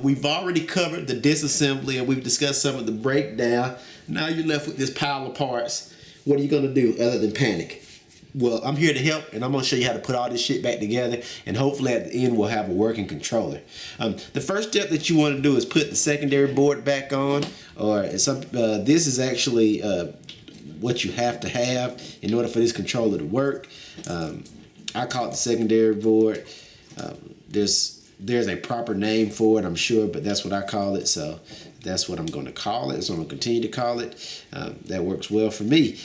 We've already covered the disassembly and we've discussed some of the breakdown. Now you're left with this pile of parts. What are you gonna do other than panic? Well, I'm here to help, and I'm gonna show you how to put all this shit back together, and hopefully at the end we'll have a working controller. The first step that you want to do is put the secondary board back on, or this is actually what you have to have in order for this controller to work. I call it the secondary board. There's a proper name for it, I'm sure, but that's what I call it, so that's what I'm going to call it. That's what I'm going to continue to call it. That works well for me.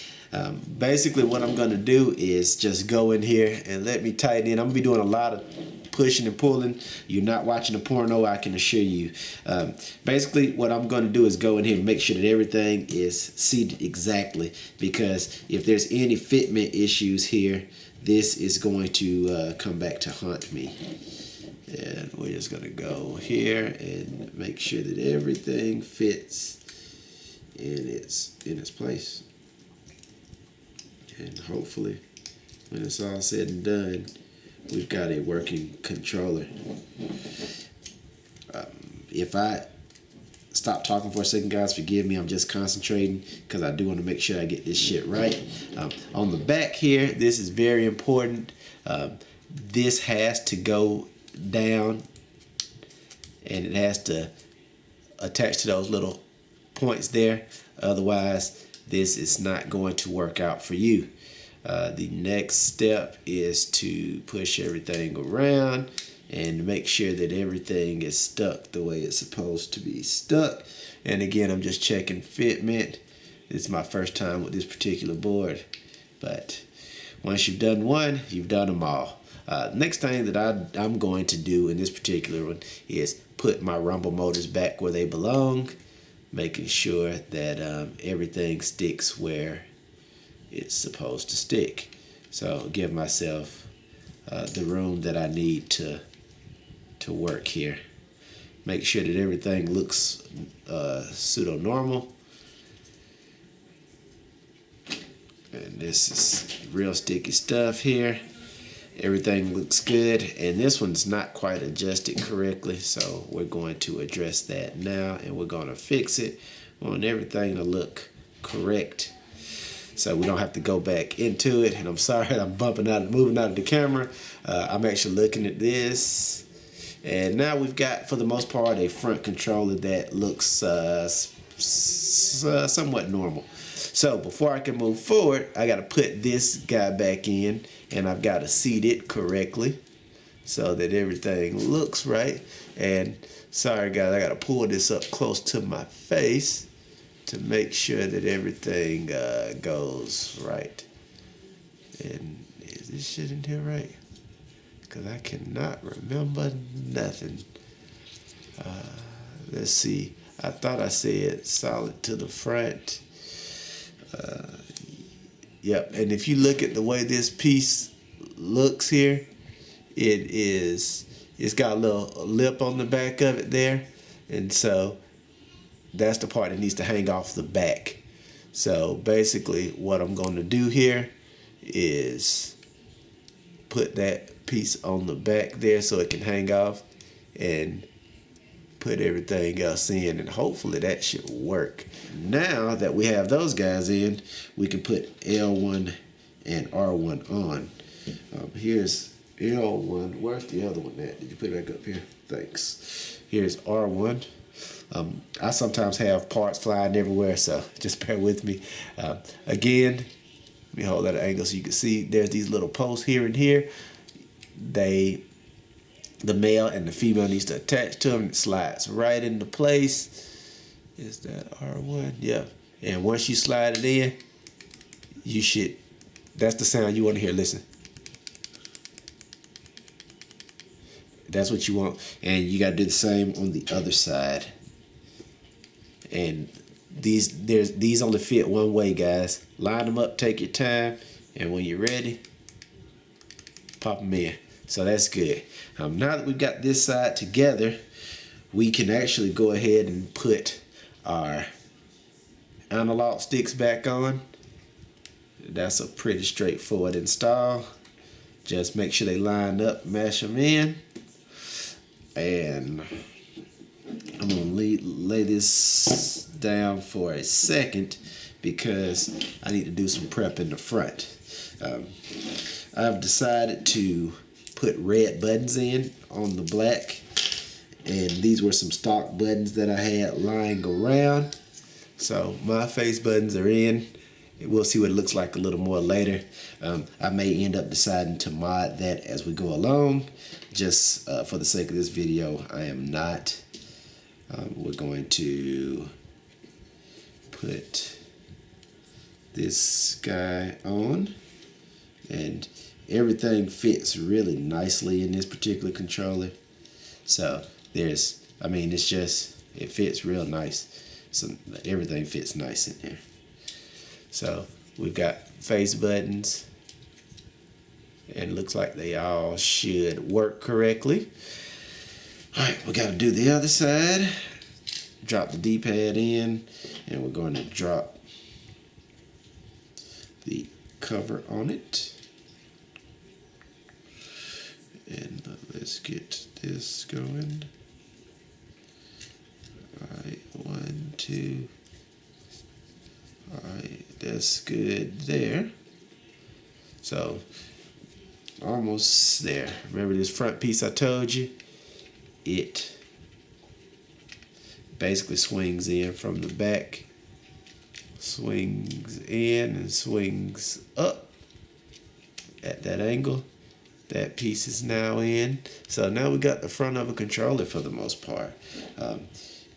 Basically what I'm going to do is just go in here and let me tighten in. I'm going to be doing a lot of pushing and pulling. You're not watching a porno, I can assure you. Basically what I'm going to do is go in here and make sure that everything is seated exactly, because if there's any fitment issues here, this is going to come back to haunt me. And we're just going to go here and make sure that everything fits in its place. And hopefully, when it's all said and done, we've got a working controller. If I stop talking for a second, guys, forgive me. I'm just concentrating because I do want to make sure I get this shit right. On the back here, this is very important. This has to go down, and it has to attach to those little points there. Otherwise, this is not going to work out for you. The next step is to push everything around and make sure that everything is stuck the way it's supposed to be stuck. And again, I'm just checking fitment. This is my first time with this particular board, but once you've done one, you've done them all. Next thing that I'm going to do in this particular one is put my rumble motors back where they belong, making sure that everything sticks where it's supposed to stick. So give myself the room that I need to work here. Make sure that everything looks pseudo-normal. And this is real sticky stuff here. Everything looks good, and this one's not quite adjusted correctly, so we're going to address that now, and we're going to fix it. We want everything to look correct, so we don't have to go back into it. And I'm sorry I'm moving out of the camera. I'm actually looking at this, and now we've got, for the most part, a front controller that looks somewhat normal. So before I can move forward, I got to put this guy back in, and I've got to seat it correctly so that everything looks right. And sorry guys, I got to pull this up close to my face to make sure that everything goes right. And is this shit in here right? Because I cannot remember nothing. Let's see. I thought I said solid to the front. Yep, and if you look at the way this piece looks here, it's got a little lip on the back of it there, and so that's the part that needs to hang off the back. So basically what I'm going to do here is put that piece on the back there so it can hang off, and put everything else in, and hopefully that should work. Now that we have those guys in, we can put L1 and R1 on. Here's L1. Where's the other one at? Did you put it back up here? Thanks. Here's R1. I sometimes have parts flying everywhere, so just bear with me. Again, let me hold that at an angle so you can see there's these little posts here and here. The male and the female needs to attach to them. It slides right into place. Is that R1? Yeah. And once you slide it in, you should, that's the sound you want to hear. Listen. That's what you want. And you got to do the same on the other side. And these only fit one way, guys. Line them up, take your time, and when you're ready, pop them in. So that's good. Now that we've got this side together, we can actually go ahead and put our analog sticks back on. that's a pretty straightforward install. Just make sure they line up, mash them in, and I'm gonna lay this down for a second because I need to do some prep in the front. I've decided to put red buttons in on the black, and these were some stock buttons that I had lying around. So my face buttons are in. We'll see what it looks like a little more later. I may end up deciding to mod that as we go along. Just for the sake of this video, I am not. We're going to put this guy on, and everything fits really nicely in this particular controller. So it fits real nice. So everything fits nice in here. So we've got face buttons, and it looks like they all should work correctly. All right, we got to do the other side. Drop the D-pad in, and we're going to drop the cover on it. And let's get this going. All right, 1, 2. All right, that's good there. So almost there. Remember this front piece I told you? It basically swings in from the back, swings in and swings up at that angle. That piece is now in. So now we got the front of a controller for the most part. A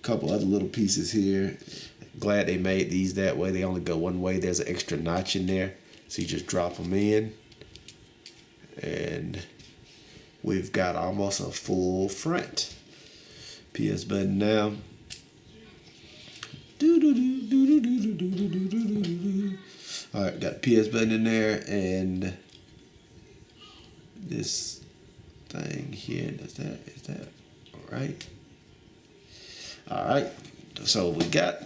couple other little pieces here. Glad they made these that way. They only go one way. There's an extra notch in there. So you just drop them in. And we've got almost a full front. PS button now. Alright, got the PS button in there, and this thing here, is that alright? Alright, so we got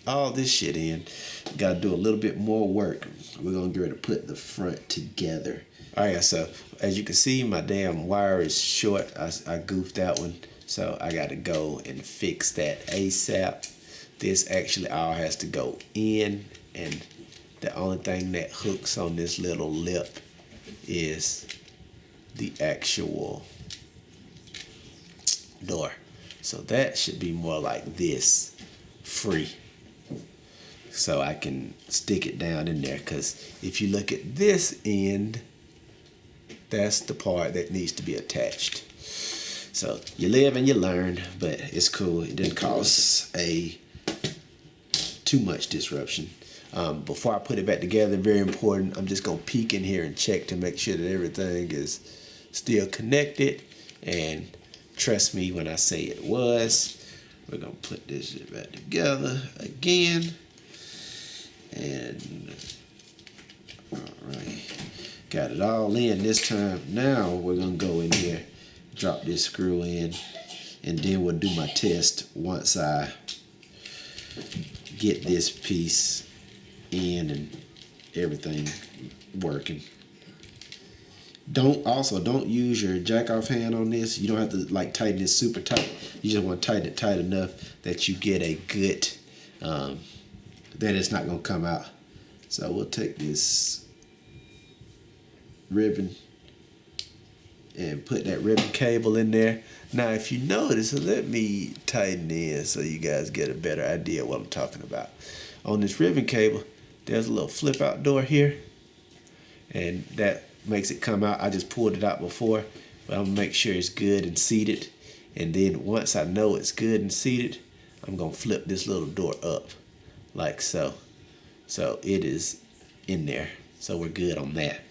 all this shit in. Got to do a little bit more work. We're going to get ready to put the front together. Alright, so as you can see, my damn wire is short. I goofed that one, so I got to go and fix that ASAP. This actually all has to go in, and the only thing that hooks on this little lip is the actual door. So that should be more like this, free. So I can stick it down in there, because if you look at this end, that's the part that needs to be attached. So you live and you learn, but it's cool. It didn't cause too much disruption. Before I put it back together, very important, I'm just gonna peek in here and check to make sure that everything is still connected, and trust me when I say it was. We're gonna put this back together again, and all right, got it all in this time. Now we're gonna go in here, drop this screw in, and then we'll do my test once I get this piece in and everything working. Don't use your jack off hand on this. You don't have to like tighten this super tight. You just want to tighten it tight enough that you get a good that it's not gonna come out. So we'll take this ribbon and put that ribbon cable in there. Now if you notice, let me tighten in so you guys get a better idea of what I'm talking about. On this ribbon cable, there's a little flip out door here, and that makes it come out. I just pulled it out before, but I'm gonna make sure it's good and seated, and then once I know it's good and seated, I'm gonna flip this little door up like so. So it is in there, so we're good on that.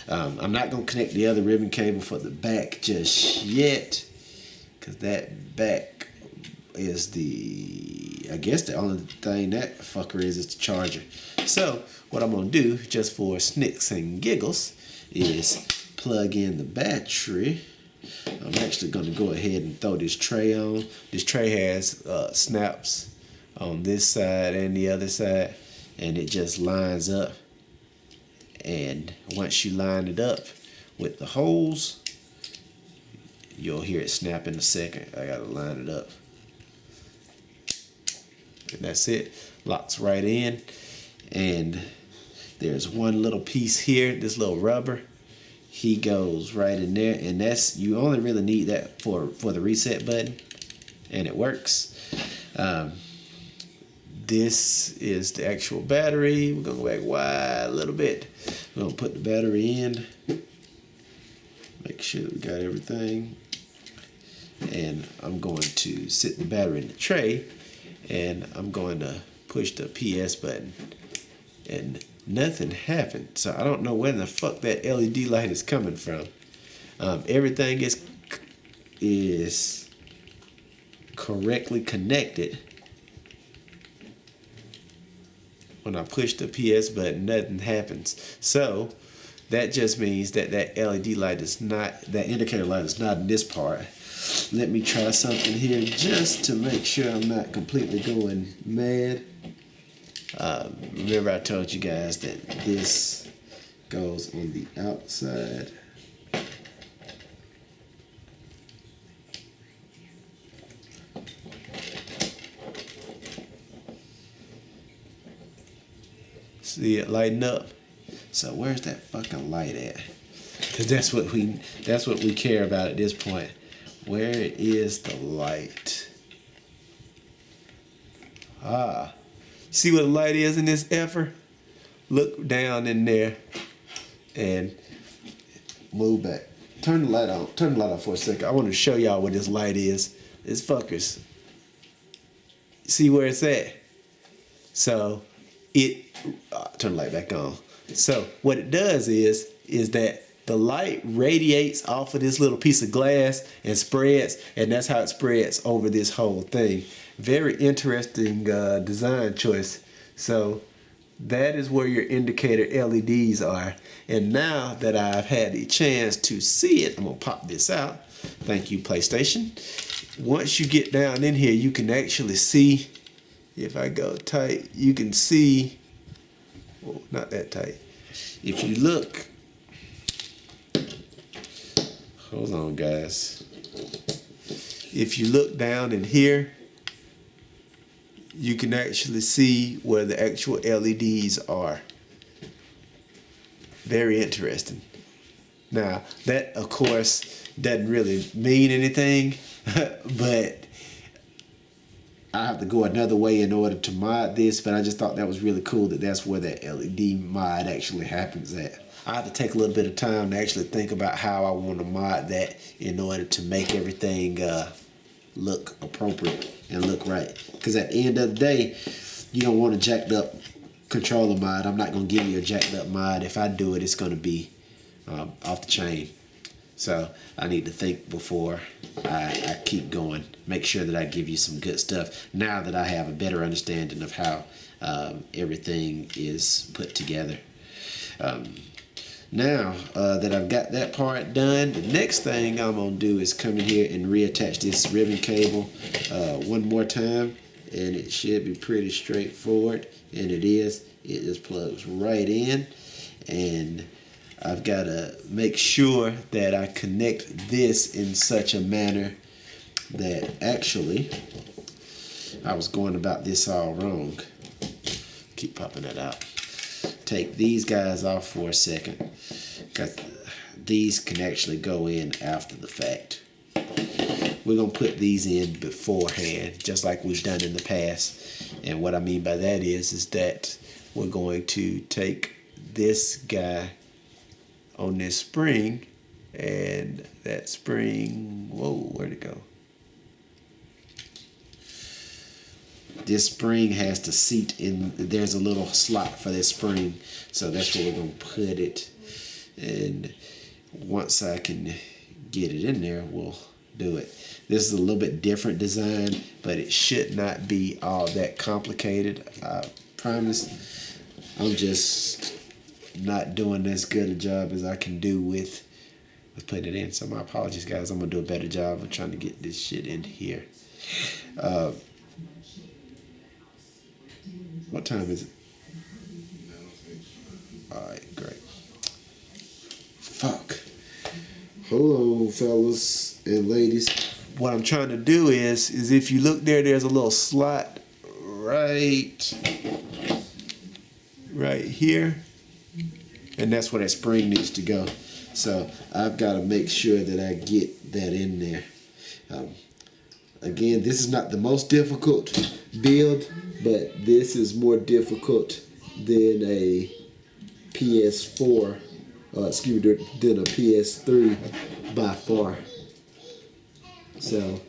I'm not gonna connect the other ribbon cable for the back just yet, because that back is I guess the only thing that fucker is the charger. So what I'm gonna do, just for snicks and giggles, is plug in the battery. I'm actually gonna go ahead and throw this tray on. This tray has snaps on this side and the other side, and it just lines up And once you line it up with the holes, you'll hear it snap in a second. I gotta line it up. And that's it. Locks right in. And there's one little piece here, this little rubber. He goes right in there, and that's, you only really need that for the reset button, and it works. This is the actual battery. We're gonna go back wide a little bit. We're gonna put the battery in. Make sure that we got everything. And I'm going to sit the battery in the tray, and I'm going to push the PS button, and nothing happened. So I don't know where the fuck that LED light is coming from. Everything is correctly connected. When I push the PS button, nothing happens. So that just means that that LED light is not, that indicator light is not in this part. Let me try something here just to make sure I'm not completely going mad. Remember I told you guys that this goes on the outside. See it lighting up? So where's that fucking light at? Because that's what we care about at this point. Where is the light? Ah. See what the light is in this effort? Look down in there and move back. Turn the light on. Turn the light on for a second. I want to show y'all what this light is. This fuckers. See where it's at? So it turn the light back on. So what it does is that the light radiates off of this little piece of glass and spreads, and that's how it spreads over this whole thing. Very interesting design choice. So that is where your indicator LEDs are. And now that I've had the chance to see it, I'm gonna pop this out. Thank you, PlayStation. Once you get down in here, you can actually see, if I go tight, you can see, oh, not that tight. If you look, hold on guys. If you look down in here, you can actually see where the actual LEDs are. Very interesting. Now, that of course doesn't really mean anything, but I have to go another way in order to mod this, but I just thought that was really cool that that's where that LED mod actually happens at. I have to take a little bit of time to actually think about how I want to mod that in order to make everything look appropriate and look right. Because at the end of the day, you don't want a jacked up controller mod. I'm not going to give you a jacked up mod. If I do it, it's going to be off the chain. So I need to think before I keep going. Make sure that I give you some good stuff now that I have a better understanding of how everything is put together. Now that I've got that part done, the next thing I'm going to do is come in here and reattach this ribbon cable one more time, and it should be pretty straightforward, and it is. It just plugs right in, and I've got to make sure that I connect this in such a manner that actually I was going about this all wrong. Keep popping that out. Take these guys off for a second, because these can actually go in after the fact. We're going to put these in beforehand, just like we've done in the past. And what I mean by that is that we're going to take this guy on this spring, and that spring, whoa, where'd it go? This spring has to seat in, there's a little slot for this spring, so that's where we're going to put it. And once I can get it in there, we'll do it. This is a little bit different design, but it should not be all that complicated. I promise. I'm just not doing as good a job as I can do with putting it in. So my apologies, guys. I'm going to do a better job of trying to get this shit in here. What time is it? All right, great. Fuck. Hold on, fellas and ladies. What I'm trying to do is if you look there, there's a little slot right here, and that's where that spring needs to go. So I've got to make sure that I get that in there. Again, this is not the most difficult build, but this is more difficult than a PS4, excuse me, than a PS3 by far. So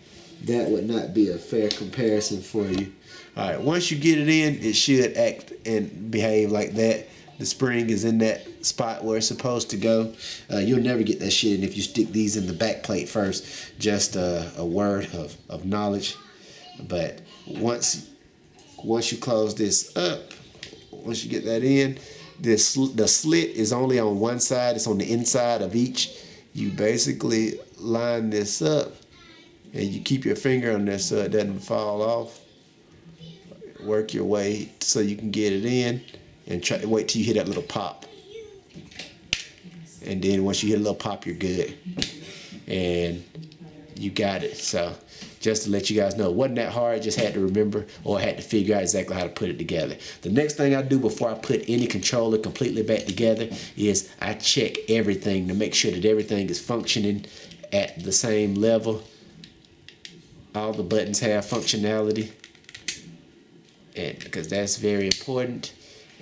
that would not be a fair comparison for you. All right, once you get it in, it should act and behave like that. The spring is in that spot where it's supposed to go. You'll never get that shit in if you stick these in the back plate first. Just a word of knowledge. But once you close this up, once you get that in, the slit is only on one side. It's on the inside of each. You basically line this up, and you keep your finger on there so it doesn't fall off. Work your way so you can get it in, and try to wait till you hit that little pop. And then once you hit a little pop, you're good. And you got it. So just to let you guys know, it wasn't that hard. Just had to remember, or I had to figure out exactly how to put it together. The next thing I do before I put any controller completely back together is I check everything to make sure that everything is functioning at the same level. All the buttons have functionality, and because that's very important.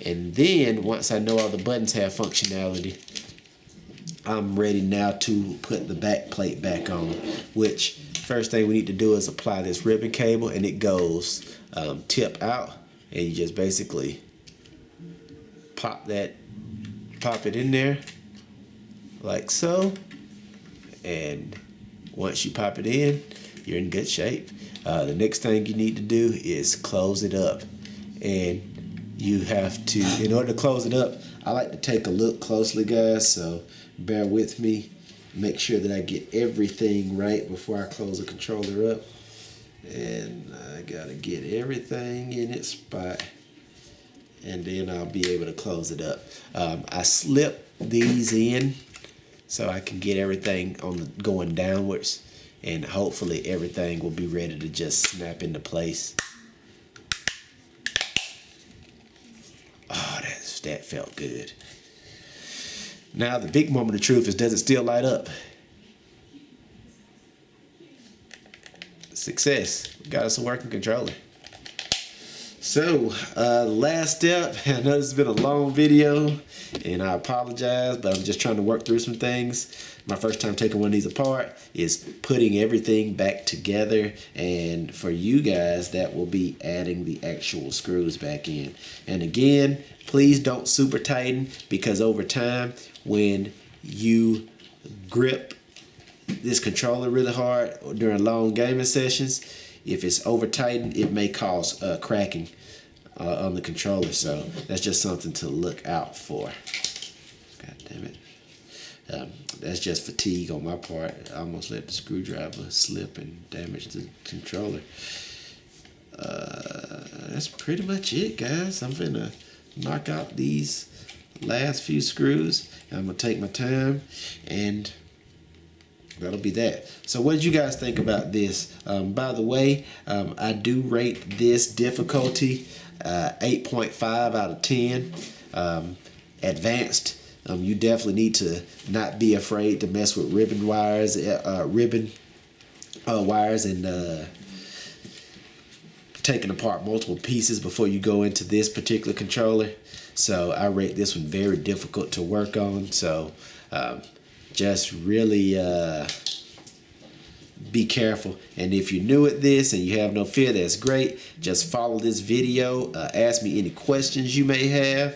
And then once I know all the buttons have functionality, I'm ready now to put the back plate back on, which first thing we need to do is apply this ribbon cable, and it goes tip out, and you just basically pop it in there like so. And once you pop it in, you're in good shape. The next thing you need to do is close it up. And you have to, in order to close it up, I like to take a look closely, guys, so bear with me. Make sure that I get everything right before I close the controller up. And I gotta get everything in its spot, and then I'll be able to close it up. I slip these in so I can get everything going downwards, and hopefully everything will be ready to just snap into place. Oh, that felt good. Now the big moment of truth is, does it still light up? Success. We got us a working controller. So, last step, I know this has been a long video, and I apologize, but I'm just trying to work through some things. My first time taking one of these apart is putting everything back together, and for you guys, that will be adding the actual screws back in. And again, please don't super tighten, because over time, when you grip this controller really hard during long gaming sessions, if it's over tightened, it may cause cracking on the controller. So that's just something to look out for. God damn it. That's just fatigue on my part. I almost let the screwdriver slip and damage the controller. That's pretty much it, guys. I'm gonna knock out these last few screws. I'm gonna take my time, and that'll be that. So what did you guys think about this? By the way, I do rate this difficulty 8.5 out of 10. Advanced. You definitely need to not be afraid to mess with ribbon wires, wires, and taking apart multiple pieces before you go into this particular controller. So I rate this one very difficult to work on. So just really be careful. And if you're new at this and you have no fear, that's great. Just follow this video. Ask me any questions you may have,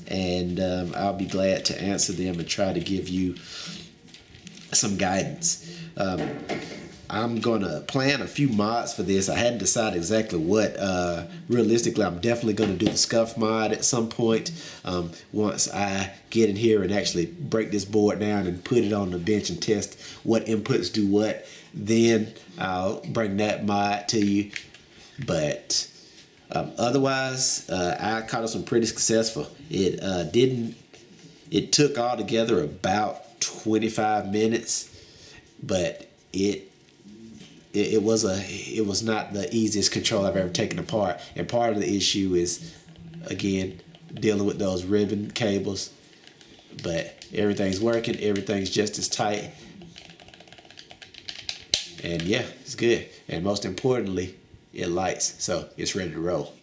and I'll be glad to answer them and try to give you some guidance. I'm gonna plan a few mods for this. I hadn't decided exactly what. Realistically, I'm definitely gonna do the scuff mod at some point. Once I get in here and actually break this board down and put it on the bench and test what inputs do what, then I'll bring that mod to you. But otherwise, I caught this one pretty successful. It took altogether about 25 minutes, but it was not the easiest control I've ever taken apart. And part of the issue is, again, dealing with those ribbon cables. But everything's working. Everything's just as tight. And yeah, it's good. And most importantly, it lights. So it's ready to roll.